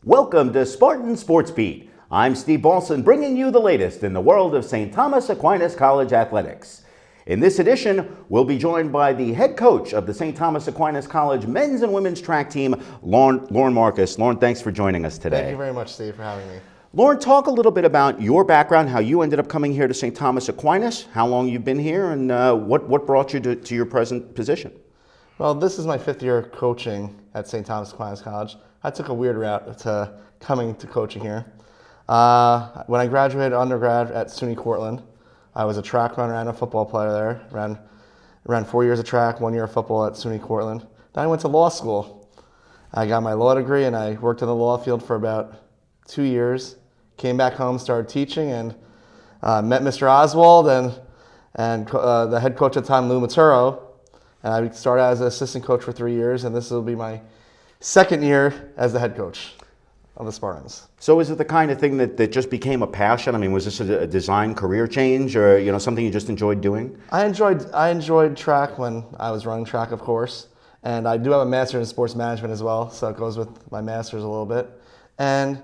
Welcome to Spartan SportsBeat. I'm Steve Balson, bringing you the latest in the world of St. Thomas Aquinas College athletics. In this edition, we'll be joined by the head coach of the St. Thomas Aquinas College men's and women's track team, Lauren Marcus. Lauren, thanks for joining us today. Thank you very much, Steve, for having me. Lauren, talk a little bit about your background, how you ended up coming here to St. Thomas Aquinas, how long you've been here, and what brought you to your present position. Well, this is my 5th year coaching at St. Thomas Aquinas College. I took a weird route to coming to coaching here. When I graduated undergrad at SUNY Cortland, I was a track runner and a football player there. Ran 4 years of track, 1 year of football at SUNY Cortland. Then I went to law school. I got my law degree and I worked in the law field for about 2 years. Came back home, started teaching, and met Mr. Oswald and the head coach at the time, Lou Maturo. And I started as an assistant coach for 3 years, and this will be my 2nd year as the head coach of the Spartans. So is it the kind of thing that just became a passion? I mean, was this a design career change or something you just enjoyed doing? I enjoyed track when I was running track, of course. And I do have a master's in sports management as well, so it goes with my master's a little bit. And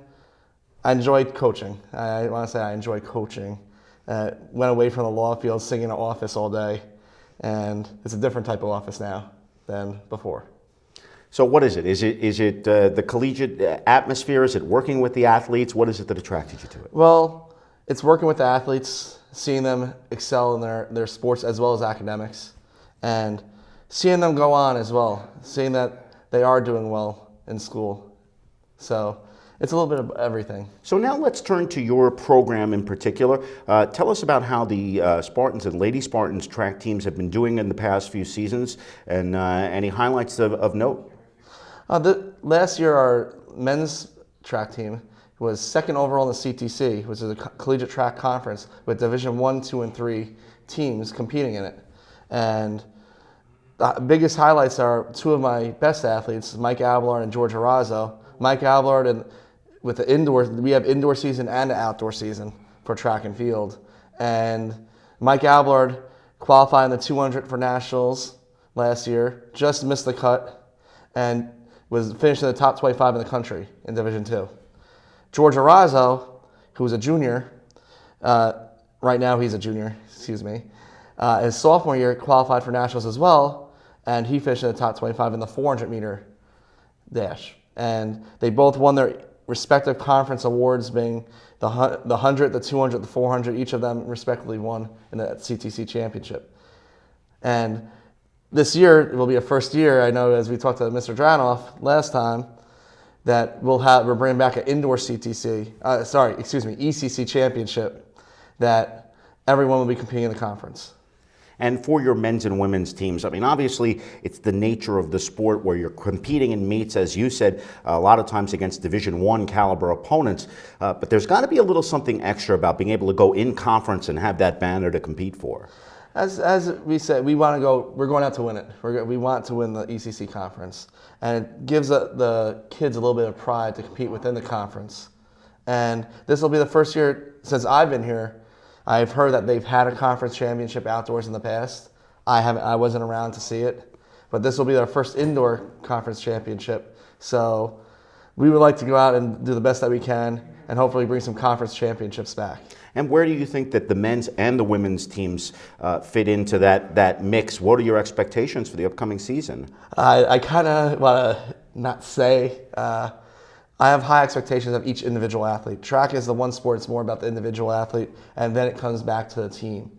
I enjoyed coaching. I want to say I enjoy coaching. Went away from the law field, sitting in an office all day. And it's a different type of office now than before. So what is it? Is it the collegiate atmosphere? Is it working with the athletes? What is it that attracted you to it? Well, it's working with the athletes, seeing them excel in their sports as well as academics, and seeing them go on as well, seeing that they are doing well in school. So it's a little bit of everything. So now let's turn to your program in particular. Tell us about how the Spartans and Lady Spartans track teams have been doing in the past few seasons, and any highlights of note. Last year, our men's track team was 2nd overall in the CTC, which is a collegiate track conference with Division 1, 2, and 3 teams competing in it. And the biggest highlights are 2 of my best athletes, Mike Abelard and George Arazo. Mike Abelard, and with the indoor, we have indoor season and an outdoor season for track and field. And Mike Abelard qualified in the 200 for nationals last year, just missed the cut, and was finished in the top 25 in the country in Division 2. George Arazo, who was a junior, right now he's a junior, his sophomore year qualified for nationals as well, and he finished in the top 25 in the 400 meter dash. And they both won their respective conference awards, being the 100, the 200, the 400, each of them respectively won in the CTC championship. And this year, it will be a first year. I know, as we talked to Mr. Dranoff last time, that we're bringing back an indoor ECC championship that everyone will be competing in the conference. And for your men's and women's teams, I mean, obviously, it's the nature of the sport where you're competing in meets, as you said, a lot of times against Division I caliber opponents. But there's got to be a little something extra about being able to go in conference and have that banner to compete for. As we said, we're going out to win it. We want to win the ECC conference. And it gives the kids a little bit of pride to compete within the conference. And this will be the first year since I've been here. I've heard that they've had a conference championship outdoors in the past. I wasn't around to see it. But this will be our first indoor conference championship. So we would like to go out and do the best that we can and hopefully bring some conference championships back. And where do you think that the men's and the women's teams fit into that mix? What are your expectations for the upcoming season? I kind of want to not say. I have high expectations of each individual athlete. Track is the one sport, it's more about the individual athlete, and then it comes back to the team.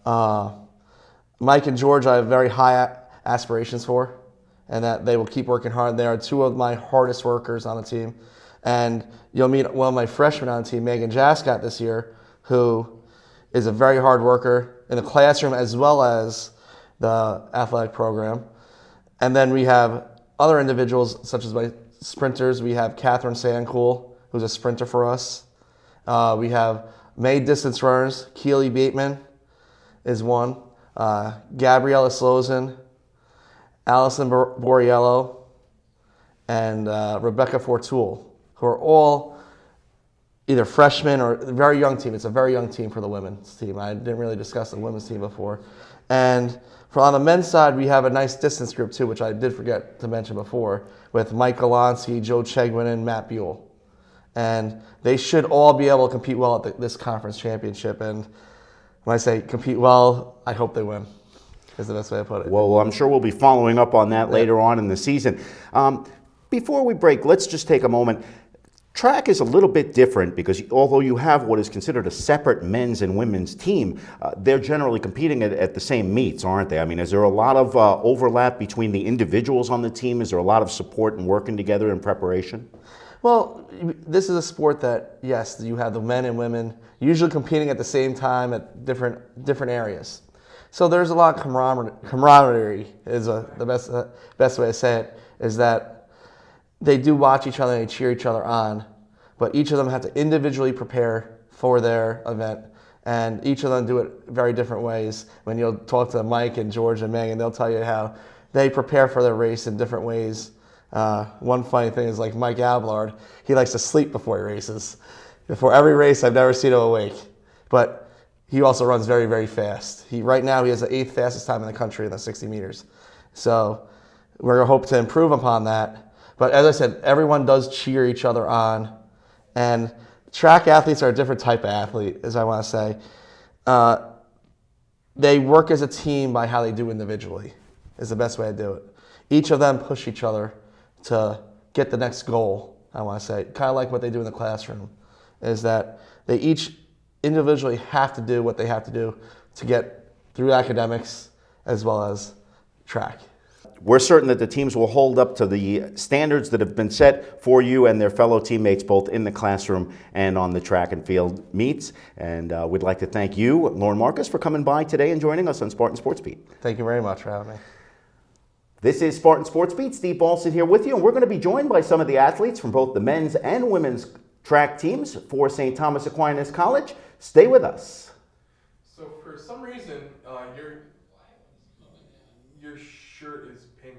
Mike and George, I have very high aspirations for, and that they will keep working hard. They are 2 of my hardest workers on the team. And you'll meet one of my freshmen on the team, Megan Jascott, this year, who is a very hard worker in the classroom as well as the athletic program. And then we have other individuals, such as my sprinters. We have Catherine Sandcool, who's a sprinter for us. We have May distance runners. Keely Bateman is one. Gabriella Slozen, Allison Borriello, and Rebecca Fortoul, who are all either freshmen or a very young team. It's a very young team for the women's team. I didn't really discuss the women's team before. And on the men's side, we have a nice distance group too, which I did forget to mention before, with Mike Golonsky, Joe Chegwin, and Matt Buell. and they should all be able to compete well at this conference championship. And when I say compete well, I hope they win, is the best way to put it. Well, I'm sure we'll be following up on that later on in the season. Before we break, let's just take a moment. Track is a little bit different because although you have what is considered a separate men's and women's team, they're generally competing at the same meets, aren't they? I mean, is there a lot of overlap between the individuals on the team? Is there a lot of support and working together in preparation? Well, this is a sport that, yes, you have the men and women usually competing at the same time at different areas. So there's a lot of camaraderie is the best way to say it, is that they do watch each other and they cheer each other on, but each of them have to individually prepare for their event, and each of them do it very different ways. When you'll talk to Mike and George and Megan, they'll tell you how they prepare for their race in different ways. One funny thing is like Mike Ablard, he likes to sleep before he races. Before every race, I've never seen him awake, but he also runs very, very fast. Right now he has the 8th fastest time in the country in the 60 meters. So we're going to hope to improve upon that. But as I said, everyone does cheer each other on, and track athletes are a different type of athlete, as I want to say. They work as a team by how they do individually, is the best way to do it. Each of them push each other to get the next goal, I want to say. Kind of like what they do in the classroom, is that they each individually have to do what they have to do to get through academics as well as track. We're certain that the teams will hold up to the standards that have been set for you and their fellow teammates, both in the classroom and on the track and field meets. And we'd like to thank you, Lauren Marcus, for coming by today and joining us on Spartan Sports Beat. Thank you very much for having me. This is Spartan Sports Beat. Steve Balson here with you, and we're going to be joined by some of the athletes from both the men's and women's track teams for St. Thomas Aquinas College. Stay with us. So for some reason, your shirt is pink.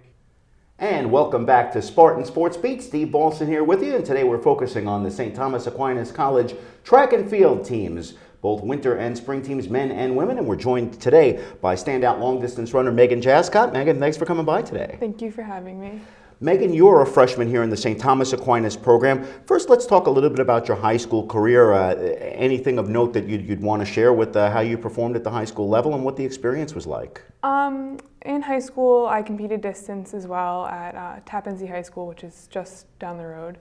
And welcome back to Spartan Sports Beat. Steve Balson here with you, and today we're focusing on the St. Thomas Aquinas College track and field teams, both winter and spring teams, men and women, and we're joined today by standout long-distance runner Megan Jascott. Megan, thanks for coming by today. Thank you for having me. Megan, you're a freshman here in the St. Thomas Aquinas program. First, let's talk a little bit about your high school career. Anything of note that you'd want to share with how you performed at the high school level and what the experience was like? In high school, I competed distance as well at Tappan Zee High School, which is just down the road.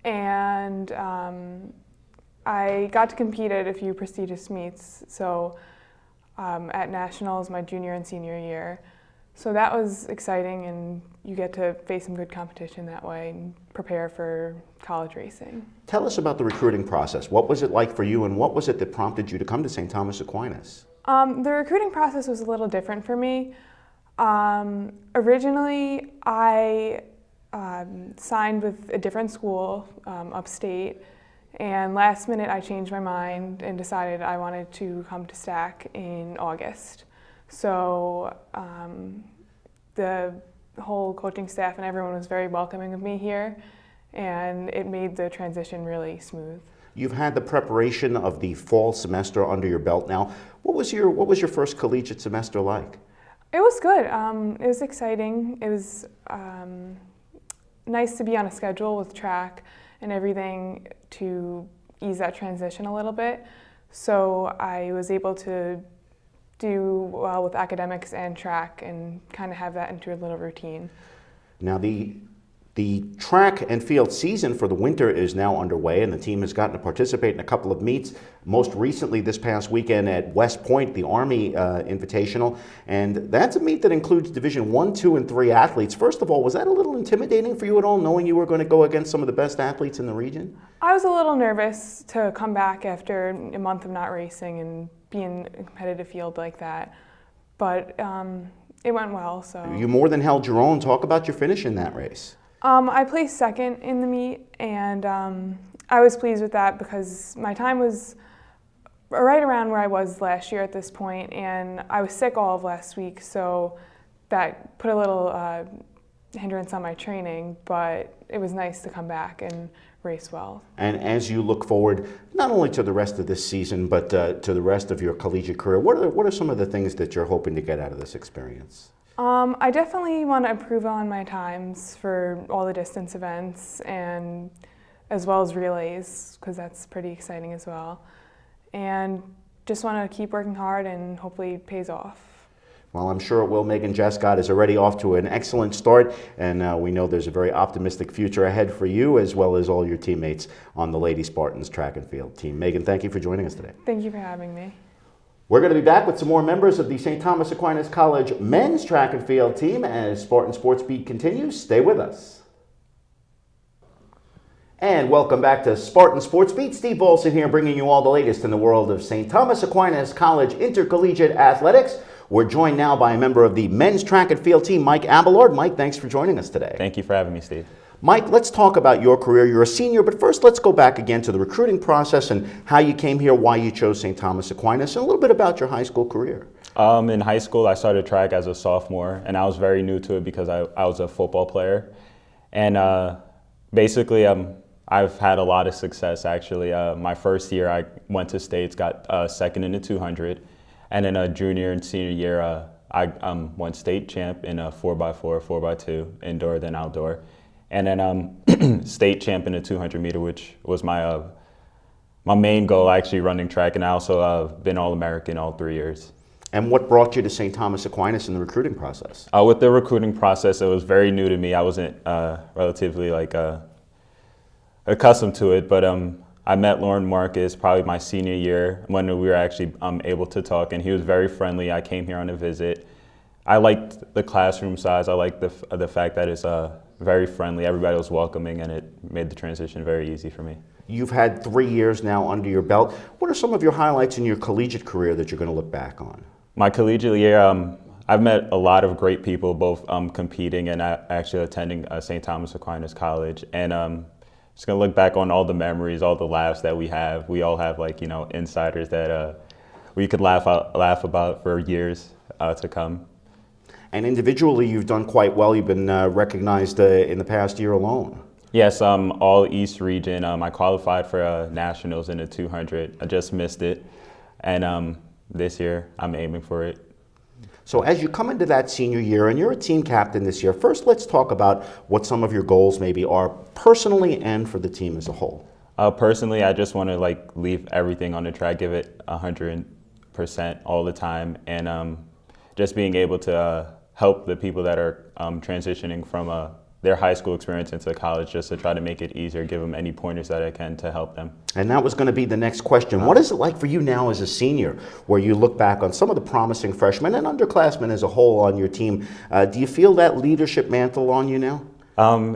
And I got to compete at a few prestigious meets, so at nationals my junior and senior year. So that was exciting, and you get to face some good competition that way and prepare for college racing. Tell us about the recruiting process. What was it like for you, and what was it that prompted you to come to St. Thomas Aquinas? The recruiting process was a little different for me. Originally, I signed with a different school upstate, and last minute I changed my mind and decided I wanted to come to STAC in August. So the whole coaching staff and everyone was very welcoming of me here, and it made the transition really smooth. You've had the preparation of the fall semester under your belt now. What was your first collegiate semester like? It was good. It was exciting. It was nice to be on a schedule with track and everything to ease that transition a little bit. So I was able to do well with academics and track and kind of have that into a little routine. Now the track and field season for the winter is now underway, and the team has gotten to participate in a couple of meets, most recently this past weekend at West Point, the Army Invitational, and that's a meet that includes Division 1, 2, and 3 athletes. First of all, was that a little intimidating for you at all, knowing you were going to go against some of the best athletes in the region? I was a little nervous to come back after a month of not racing and be in a competitive field like that, but it went well. So you more than held your own. Talk about your finish in that race. I placed second in the meet, and I was pleased with that because my time was right around where I was last year at this point, and I was sick all of last week, so that put a little hindrance on my training, but it was nice to come back and race well. And as you look forward, not only to the rest of this season, but to the rest of your collegiate career, what are some of the things that you're hoping to get out of this experience? I definitely want to improve on my times for all the distance events, and as well as relays, because that's pretty exciting as well. And just want to keep working hard and hopefully it pays off. Well, I'm sure it will. Megan Jescott is already off to an excellent start, and we know there's a very optimistic future ahead for you as well as all your teammates on the Lady Spartans track and field team. Megan, thank you for joining us today. Thank you for having me. We're going to be back with some more members of the St. Thomas Aquinas College men's track and field team as Spartan Sports Beat continues. Stay with us. And welcome back to Spartan Sports Beat. Steve Bolson here, bringing you all the latest in the world of St. Thomas Aquinas College intercollegiate athletics. We're joined now by a member of the men's track and field team, Mike Abelard. Mike, thanks for joining us today. Thank you for having me, Steve. Mike, let's talk about your career. You're a senior, but first let's go back again to the recruiting process and how you came here, why you chose St. Thomas Aquinas, and a little bit about your high school career. In high school, I started track as a sophomore, and I was very new to it because I was a football player. And basically, I've had a lot of success, actually. My first year, I went to states, got second in the 200. And in a junior and senior year, I won state champ in a 4x4, 4x2, indoor then outdoor. And then state champ in the 200 meter, which was my main goal, actually running track. And I also been All-American all 3 years. And what brought you to St. Thomas Aquinas in the recruiting process? With the recruiting process, it was very new to me. I wasn't relatively accustomed to it, but I met Lauren Marcus probably my senior year when we were actually able to talk, and he was very friendly. I came here on a visit. I liked the classroom size. I liked the fact that it's very friendly. Everybody was welcoming, and it made the transition very easy for me. You've had 3 years now under your belt. What are some of your highlights in your collegiate career that you're going to look back on? My collegiate year, I've met a lot of great people, both competing and actually attending St. Thomas Aquinas College. And just going to look back on all the memories, all the laughs that we have. We all have, insiders that we could laugh about for years to come. And individually, you've done quite well. You've been recognized in the past year alone. Yes, all East region. I qualified for nationals in the 200. I just missed it. And this year, I'm aiming for it. So as you come into that senior year, and you're a team captain this year, first let's talk about what some of your goals maybe are personally and for the team as a whole. Personally, I just want to leave everything on the track, give it 100% all the time, and just being able to help the people that are transitioning from their high school experience into college, just to try to make it easier, give them any pointers that I can to help them. And that was going to be the next question. What is it like for you now as a senior, where you look back on some of the promising freshmen and underclassmen as a whole on your team? Do you feel that leadership mantle on you now?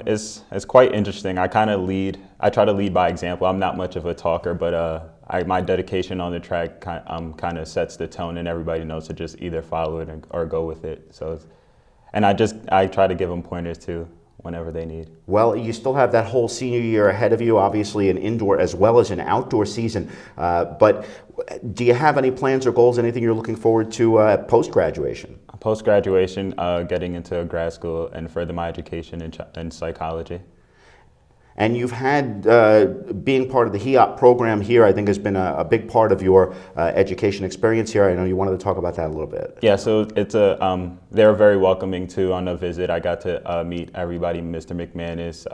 It's quite interesting. I try to lead by example. I'm not much of a talker, but my dedication on the track kind of sets the tone, and everybody knows to just either follow it or go with it. And I try to give them pointers too, whenever they need. Well, you still have that whole senior year ahead of you, obviously an indoor as well as an outdoor season. But do you have any plans or goals, anything you're looking forward to post-graduation? Post-graduation, getting into grad school and further my education in psychology. And you've had, being part of the HEOP program here, I think has been a big part of your education experience here. I know you wanted to talk about that a little bit. Yeah, so they're very welcoming too on a visit. I got to meet everybody, Mr. McManus,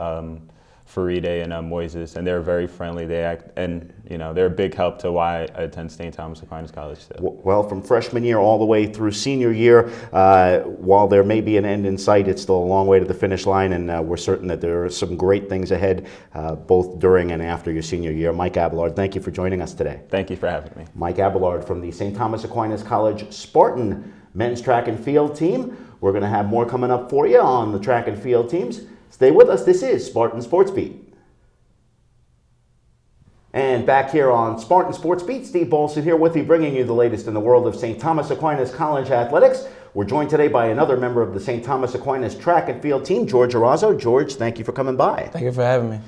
Faride, and Moises, and they're very friendly. They're a big help to why I attend St. Thomas Aquinas College too. Well, from freshman year all the way through senior year, while there may be an end in sight, it's still a long way to the finish line, and we're certain that there are some great things ahead, both during and after your senior year. Mike Abelard, thank you for joining us today. Thank you for having me. Mike Abelard from the St. Thomas Aquinas College Spartan men's track and field team. We're going to have more coming up for you on the track and field teams. Stay with us. This is Spartan Sports Beat. And back here on Spartan Sports Beat, Steve Bolson here with you, bringing you the latest in the world of St. Thomas Aquinas College athletics. We're joined today by another member of the St. Thomas Aquinas track and field team, George Arazo. George, thank you for coming by. Thank you for having me.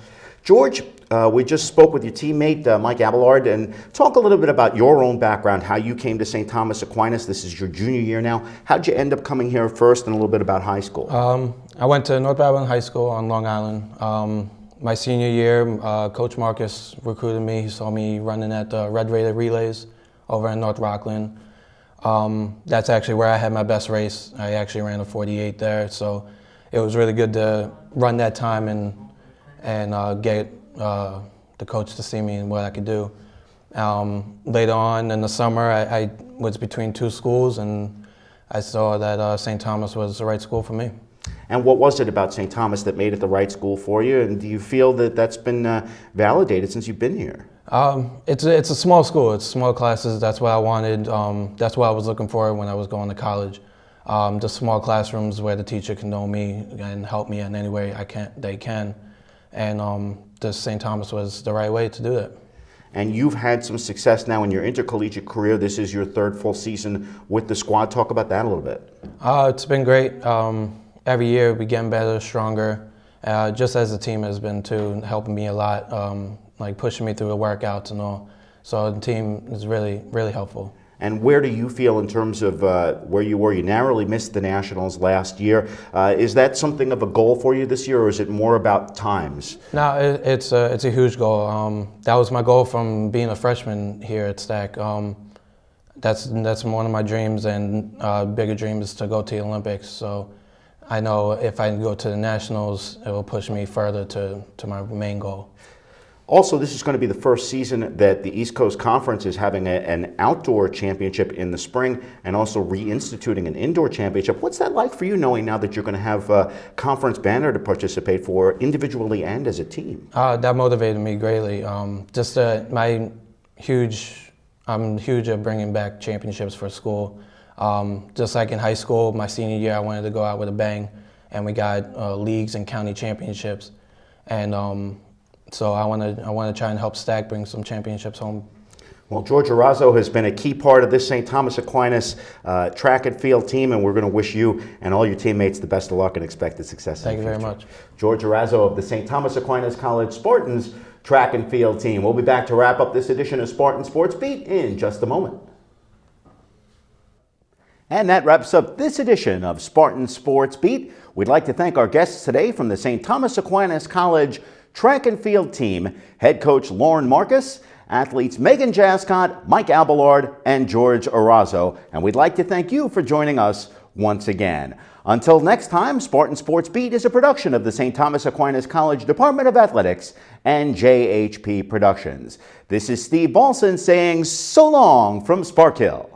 George, we just spoke with your teammate, Mike Abelard, and talk a little bit about your own background, how you came to St. Thomas Aquinas. This is your junior year now. How'd you end up coming here first, and a little bit about high school? I went to North Babylon High School on Long Island. My senior year, Coach Marcus recruited me. He saw me running at the Red Raider Relays over in North Rockland. That's actually where I had my best race. I actually ran a 48 there, so it was really good to run that time and the coach to see me and what I could do. Later on in the summer, I was between two schools, and I saw that St. Thomas was the right school for me. And what was it about St. Thomas that made it the right school for you? And do you feel that that's been validated since you've been here? It's a small school. It's small classes. That's what I wanted. That's what I was looking for when I was going to college. The small classrooms where the teacher can know me and help me in any way they can. And the St. Thomas was the right way to do that. And you've had some success now in your intercollegiate career. This is your third full season with the squad. Talk about that a little bit. It's been great. Every year we getting better, stronger. Just as the team has been too, helping me a lot, like pushing me through the workouts and all. So the team is really, really helpful. And where do you feel in terms of where you were? You narrowly missed the Nationals last year. Is that something of a goal for you this year, or is it more about times? No, it's a huge goal. That was my goal from being a freshman here at Stack. That's one of my dreams, and bigger dream is to go to the Olympics. So I know if I go to the Nationals, it will push me further to my main goal. Also, this is going to be the first season that the East Coast Conference is having an outdoor championship in the spring and also reinstituting an indoor championship. What's that like for you, knowing now that you're going to have a conference banner to participate for individually and as a team? That motivated me greatly. I'm huge at bringing back championships for school. Just like in high school, my senior year, I wanted to go out with a bang, and we got leagues and county championships. And so I want to try and help Stack bring some championships home. Well, George Arazo has been a key part of this St. Thomas Aquinas track and field team, and we're going to wish you and all your teammates the best of luck and expected success. Thank you very much. George Arazo of the St. Thomas Aquinas College Spartans track and field team. We'll be back to wrap up this edition of Spartan Sports Beat in just a moment. And that wraps up this edition of Spartan Sports Beat. We'd like to thank our guests today from the St. Thomas Aquinas College track and field team, head coach Lauren Marcus, athletes Megan Jascott, Mike Abelard, and George Arazo. And we'd like to thank you for joining us once again. Until next time, Spartan Sports Beat is a production of the St. Thomas Aquinas College Department of Athletics and JHP Productions. This is Steve Balson saying so long from Spark Hill.